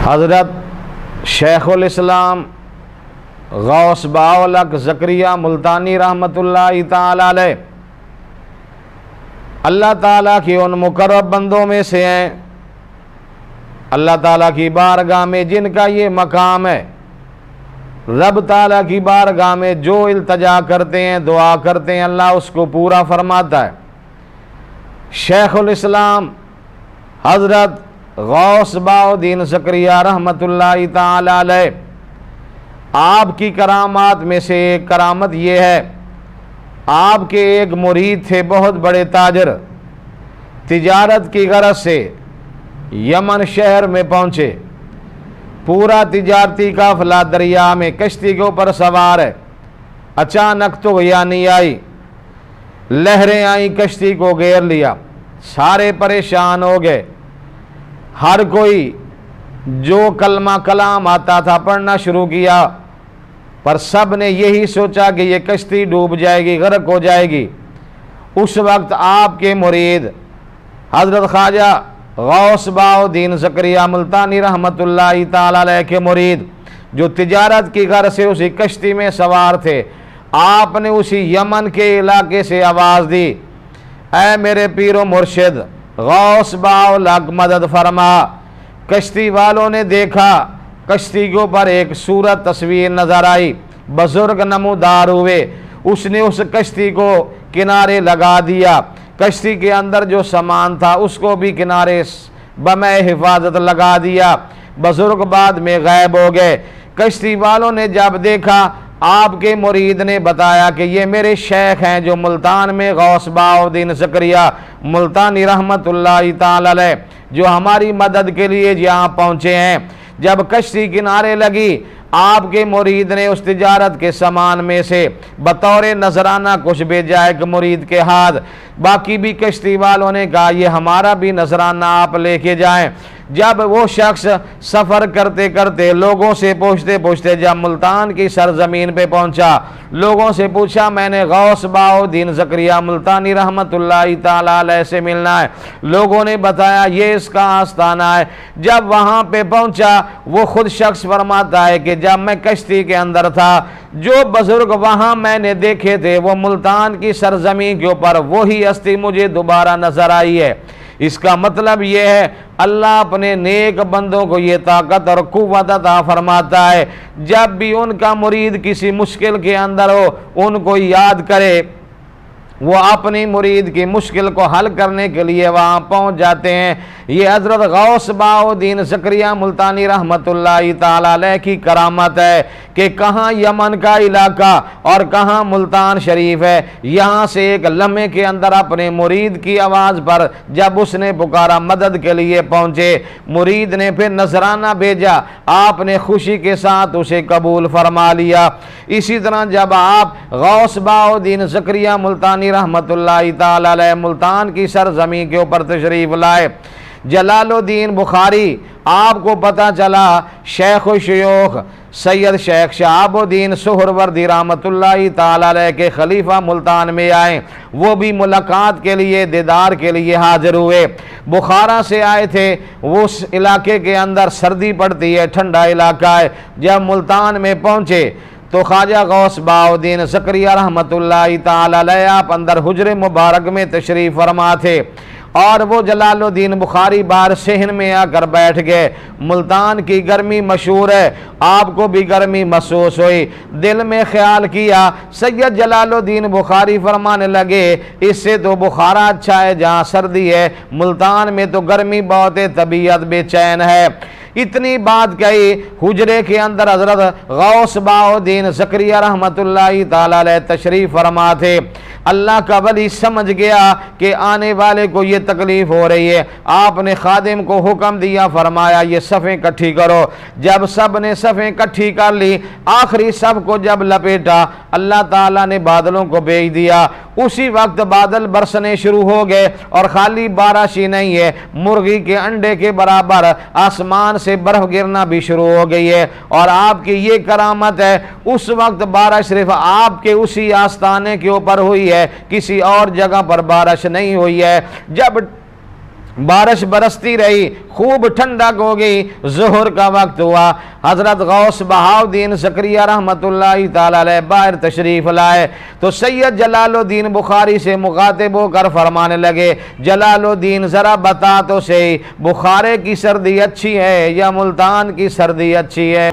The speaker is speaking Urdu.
حضرت شیخ الاسلام غوث باولک زکریا ملتانی رحمۃ اللہ تعالی علیہ اللہ تعالیٰ کی ان مقرب بندوں میں سے ہیں، اللہ تعالیٰ کی بارگاہ میں جن کا یہ مقام ہے، رب تعالیٰ کی بارگاہ میں جو التجا کرتے ہیں، دعا کرتے ہیں، اللہ اس کو پورا فرماتا ہے۔ شیخ الاسلام حضرت غوث باؤدین زکریا رحمۃ اللہ تعالی علیہ، آپ کی کرامات میں سے ایک کرامت یہ ہے، آپ کے ایک مرید تھے، بہت بڑے تاجر، تجارت کی غرض سے یمن شہر میں پہنچے۔ پورا تجارتی قافلہ دریا میں کشتی کے اوپر سوار ہے، اچانک طغیانی آئی، لہریں آئیں، کشتی کو گھیر لیا، سارے پریشان ہو گئے۔ ہر کوئی جو کلمہ کلام آتا تھا پڑھنا شروع کیا، پر سب نے یہی سوچا کہ یہ کشتی ڈوب جائے گی، غرق ہو جائے گی۔ اس وقت آپ کے مرید حضرت خواجہ غوث باؤدین زکریا ملتانی رحمۃ اللہ تعالی علیہ کے مرید جو تجارت کی غرض سے اسی کشتی میں سوار تھے، آپ نے اسی یمن کے علاقے سے آواز دی، اے میرے پیر و مرشد غوث باؤلک مدد فرما۔ کشتی والوں نے دیکھا، کشتی کے اوپر ایک صورت تصویر نظر آئی، بزرگ نمودار ہوئے، اس نے اس کشتی کو کنارے لگا دیا، کشتی کے اندر جو سامان تھا اس کو بھی کنارے بمِ حفاظت لگا دیا، بزرگ بعد میں غائب ہو گئے۔ کشتی والوں نے جب دیکھا، آپ کے مرید نے بتایا کہ یہ میرے شیخ ہیں جو ملتان میں غوث باؤدین زکریا ملتانی رحمۃ اللہ تعالی علیہ جو ہماری مدد کے لیے یہاں پہنچے ہیں۔ جب کشتی کنارے لگی، آپ کے مرید نے اس تجارت کے سامان میں سے بطور نذرانہ کچھ بھیجا ایک مرید کے ہاتھ، باقی بھی کشتی والوں نے کہا یہ ہمارا بھی نذرانہ آپ لے کے جائیں۔ جب وہ شخص سفر کرتے کرتے لوگوں سے پوچھتے پوچھتے جب ملتان کی سرزمین پہ پہنچا، لوگوں سے پوچھا میں نے غوث باؤدین زکریا ملتانی رحمۃ اللہ تعالی علیہ سے ملنا ہے، لوگوں نے بتایا یہ اس کا آستانہ ہے۔ جب وہاں پہ پہنچا، وہ خود شخص فرماتا ہے کہ جب میں کشتی کے اندر تھا، جو بزرگ وہاں میں نے دیکھے تھے وہ ملتان کی سرزمین کے اوپر وہی ہستی مجھے دوبارہ نظر آئی ہے۔ اس کا مطلب یہ ہے اللہ اپنے نیک بندوں کو یہ طاقت اور قوت عطا فرماتا ہے، جب بھی ان کا مرید کسی مشکل کے اندر ہو ان کو یاد کرے، وہ اپنی مرید کی مشکل کو حل کرنے کے لیے وہاں پہنچ جاتے ہیں۔ یہ حضرت غوث باؤدین زکریا ملتانی رحمۃ اللہ تعالی علیہ کی کرامت ہے کہ کہاں یمن کا علاقہ اور کہاں ملتان شریف ہے، یہاں سے ایک لمحے کے اندر اپنے مرید کی آواز پر جب اس نے پکارا مدد کے لیے پہنچے، مرید نے پھر نذرانہ بھیجا، آپ نے خوشی کے ساتھ اسے قبول فرما لیا۔ اسی طرح جب آپ غوث باؤدین زکریا ملتانی رحمۃ اللہ تعالی علیہ ملتان کی سرزمین کے اوپر تشریف لائے، جلال الدین بخاری آپ کو پتہ چلا شیخ الشیوخ سید شیخ شہاب الدین سہروردی رحمۃ اللہ تعالی علیہ کے خلیفہ ملتان میں آئے، وہ بھی ملاقات کے لیے دیدار کے لیے حاضر ہوئے۔ بخارا سے آئے تھے، وہ اس علاقے کے اندر سردی پڑتی ہے، ٹھنڈا علاقہ ہے۔ جب ملتان میں پہنچے تو خواجہ غوث باؤدین زکریا رحمۃ اللہ تعالی علیہ آپ اندر حجر مبارک میں تشریف فرما تھے، اور وہ جلال الدین بخاری باہر صحن میں آ کر بیٹھ گئے۔ ملتان کی گرمی مشہور ہے، آپ کو بھی گرمی محسوس ہوئی، دل میں خیال کیا، سید جلال الدین بخاری فرمانے لگے اس سے تو بخارا اچھا ہے جہاں سردی ہے، ملتان میں تو گرمی بہت ہے، طبیعت بے چین ہے۔ اتنی بات کہی، حجرے کے اندر حضرت غوث باؤدین زکریا رحمۃ اللہ تعالی علیہ تشریف فرما تھے۔ اللہ کا ولی سمجھ گیا کہ آنے والے کو یہ تکلیف ہو رہی ہے، آپ نے خادم کو حکم دیا، فرمایا یہ صفیں کٹھی کرو۔ جب سب نے صفیں کٹھی کر لی، آخری سب کو جب لپیٹا، اللہ تعالیٰ نے بادلوں کو بھیج دیا، اسی وقت بادل برسنے شروع ہو گئے، اور خالی بارش ہی نہیں ہے، مرغی کے انڈے کے برابر آسمان سے برف گرنا بھی شروع ہو گئی ہے۔ اور آپ کی یہ کرامت ہے، اس وقت بارش صرف آپ کے اسی آستانے کے اوپر ہوئی ہے، کسی اور جگہ پر بارش نہیں ہوئی ہے۔ جب بارش برستی رہی، خوب ٹھنڈک ہو گئی، ظہر کا وقت ہوا، حضرت غوث بہاؤالدین زکریا رحمت اللہ تعالی علیہ باہر تشریف لائے تو سید جلال الدین بخاری سے مخاطب ہو کر فرمانے لگے، جلال الدین ذرا بتا تو صحیح، بخارے کی سردی اچھی ہے یا ملتان کی سردی اچھی ہے؟